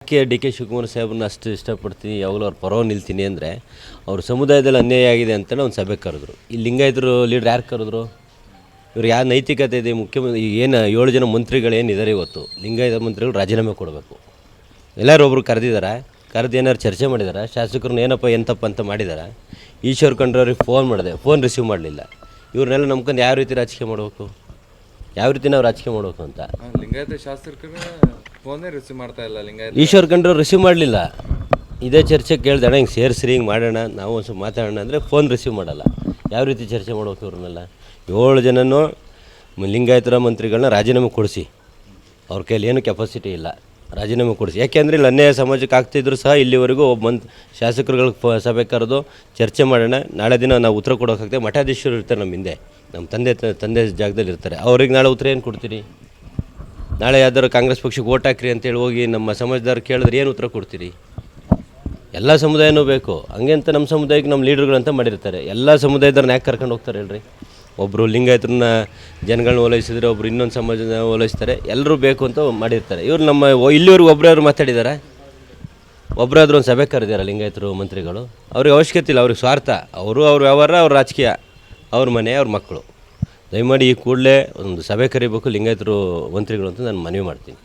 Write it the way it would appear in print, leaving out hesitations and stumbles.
D K Shivakumar ಸಾಹೇಬ್ರನ್ನ ಅಷ್ಟು ಇಷ್ಟಪಡ್ತೀನಿ, ಯಾವಾಗಲೂ ಅವ್ರ ಪರವಾಗಿ ನಿಲ್ತೀನಿ ಅಂದರೆ ಅವ್ರ ಸಮುದಾಯದಲ್ಲಿ ಅನ್ಯಾಯ ಆಗಿದೆ ಅಂತಲೇ ಒಂದು ಸಭೆ ಕರೆದ್ರು. ಈ ಲಿಂಗಾಯತರು ಲೀಡ್ರ್ ಯಾರು ಕರೆದ್ರು? ಇವ್ರು ಯಾವ ನೈತಿಕತೆ ಇದೆ? ಮುಖ್ಯಮಂತ್ರಿ ಏನು 7 ಜನ ಮಂತ್ರಿಗಳೇನಿದ್ದಾರೆ ಇವತ್ತು, ಲಿಂಗಾಯತ ಮಂತ್ರಿಗಳು ರಾಜೀನಾಮೆ ಕೊಡಬೇಕು. ಎಲ್ಲರೂ ಒಬ್ರು ಕರೆದಿದ್ದಾರೆ, ಕರೆದು ಏನಾರು ಚರ್ಚೆ ಮಾಡಿದ್ದಾರೆ, ಶಾಸಕರನ್ನ ಏನಪ್ಪ ಎಂತಪ್ಪ ಅಂತ ಮಾಡಿದ್ದಾರೆ. ಈಶ್ವರ್ ಖಂಡ್ರವ್ರಿಗೆ ಫೋನ್ ಮಾಡಿದೆ, ಫೋನ್ ರಿಸೀವ್ ಮಾಡಲಿಲ್ಲ. ಇವ್ರನ್ನೆಲ್ಲ ನಂಬ್ಕೊಂಡು ಯಾವ ರೀತಿ ರಾಜಕೀಯ ಮಾಡಬೇಕು, ಯಾವ ರೀತಿ ನಾವು ರಾಜಕೀಯ ಮಾಡಬೇಕು ಅಂತ. ಲಿಂಗಾಯತ ಶಾಸಕರನ್ನ ಫೋನೇ ರಿಸೀವ್ ಮಾಡ್ತಾ ಇಲ್ಲ. ಲಿಂಗಾಯತ ಈಶ್ವರ್ ಖಂಡ್ರವ್ರು ರಿಸೀವ್ ಮಾಡಲಿಲ್ಲ. ಇದೇ ಚರ್ಚೆ ಕೇಳ್ದಣ್ಣ, ಹಿಂಗೆ ಸೇರಿಸ್ರಿ, ಹಿಂಗೆ ಮಾಡೋಣ, ನಾವು ಒಂದು ಸ್ವಲ್ಪ ಮಾತಾಡೋಣ ಅಂದರೆ ಫೋನ್ ರಿಸೀವ್ ಮಾಡಲ್ಲ. ಯಾವ ರೀತಿ ಚರ್ಚೆ ಮಾಡ್ಬೇಕು ಇವ್ರನ್ನೆಲ್ಲ? 7 ಜನನೂ ಲಿಂಗಾಯತರ ಮಂತ್ರಿಗಳನ್ನ ರಾಜೀನಾಮೆ ಕೊಡಿಸಿ, ಅವ್ರ ಕೈಲಿ ಏನು ಕೆಪಾಸಿಟಿ ಇಲ್ಲ, ರಾಜೀನಾಮೆ ಕೊಡಿಸಿ. ಯಾಕೆಂದರೆ ಇಲ್ಲಿ ಅನ್ಯಾಯ ಸಮಾಜಕ್ಕೆ ಆಗ್ತಿದ್ರು ಸಹ ಇಲ್ಲಿವರೆಗೂ ಒಬ್ಬ ಶಾಸಕರುಗಳಿಗೆ ಸಭೆ ಕರೆದು ಚರ್ಚೆ ಮಾಡೋಣ, ನಾಳೆ ದಿನ ನಾವು ಉತ್ತರ ಕೊಡೋಕ್ಕಾಗ್ತದೆ. ಮಠಾಧೀಶರು ಇರ್ತಾರೆ ನಮ್ಮ ಹಿಂದೆ, ನಮ್ಮ ತಂದೆ ಜಾಗದಲ್ಲಿ ಇರ್ತಾರೆ. ಅವ್ರಿಗೆ ನಾಳೆ ಉತ್ತರ ಏನು ಕೊಡ್ತೀರಿ? ನಾಳೆ ಯಾವ್ದಾದ್ರು ಕಾಂಗ್ರೆಸ್ ಪಕ್ಷಕ್ಕೆ ಓಟ್ ಹಾಕ್ರಿ ಅಂತೇಳಿ ಹೋಗಿ ನಮ್ಮ ಸಮಾಜದವ್ರು ಕೇಳಿದ್ರೆ ಏನು ಉತ್ತರ ಕೊಡ್ತೀರಿ? ಎಲ್ಲ ಸಮುದಾಯನೂ ಬೇಕು. ಹಂಗೆ ಅಂತ ನಮ್ಮ ಸಮುದಾಯಕ್ಕೆ ನಮ್ಮ ಲೀಡರ್ಗಳಂತ ಮಾಡಿರ್ತಾರೆ. ಎಲ್ಲ ಸಮುದಾಯದವ್ರನ್ನ ಯಾಕೆ ಕರ್ಕೊಂಡು ಹೋಗ್ತಾರೆ ಹೇಳ್ರಿ? ಒಬ್ಬರು ಲಿಂಗಾಯತರನ್ನ ಜನಗಳನ್ನ ಓಲೈಸಿದ್ರೆ ಒಬ್ಬರು ಇನ್ನೊಂದು ಸಮಾಜನ ಓಲೈಸ್ತಾರೆ. ಎಲ್ಲರೂ ಬೇಕು ಅಂತ ಮಾಡಿರ್ತಾರೆ. ಇವ್ರು ನಮ್ಮ ಇಲ್ಲಿವರೆಗೂ ಒಬ್ಬರಾದ್ರು ಮಾತಾಡಿದ್ದಾರೆ? ಒಬ್ಬರಾದ್ರೂ ಒಂದು ಸಭೆ ಕರೆದಿದ್ದಾರೆ ಲಿಂಗಾಯತರು ಮಂತ್ರಿಗಳು? ಅವ್ರಿಗೆ ಅವಶ್ಯಕತೆ ಇಲ್ಲ, ಅವ್ರಿಗೆ ಸ್ವಾರ್ಥ. ಅವರು ಅವ್ರ ವ್ಯವಹಾರ, ಅವ್ರ ರಾಜಕೀಯ, ಅವ್ರ ಮನೆ, ಅವ್ರ ಮಕ್ಕಳು. ದಯಮಾಡಿ ಈ ಕೂಡಲೇ ಒಂದು ಸಭೆ ಕರಿಬೇಕು ಲಿಂಗಾಯತರು ಮಂತ್ರಿಗಳು ಅಂತ ನಾನು ಮನವಿ ಮಾಡ್ತೀನಿ.